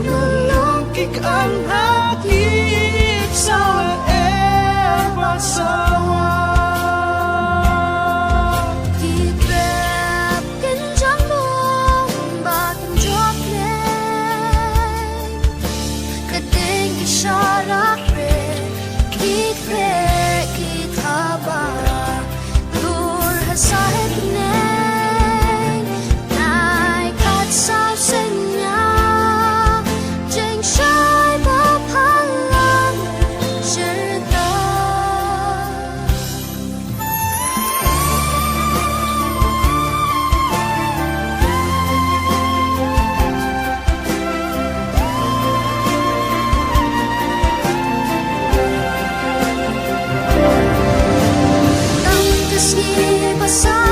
Nalangkik ang hagip sa pasawa. Keep wrapped in jambong batang chocolate. Kadeng isyarat re, kit haba. Lur hasahit neng, naik at sa senya. Jeng siya'y papalang sirda. Tang kasih pasal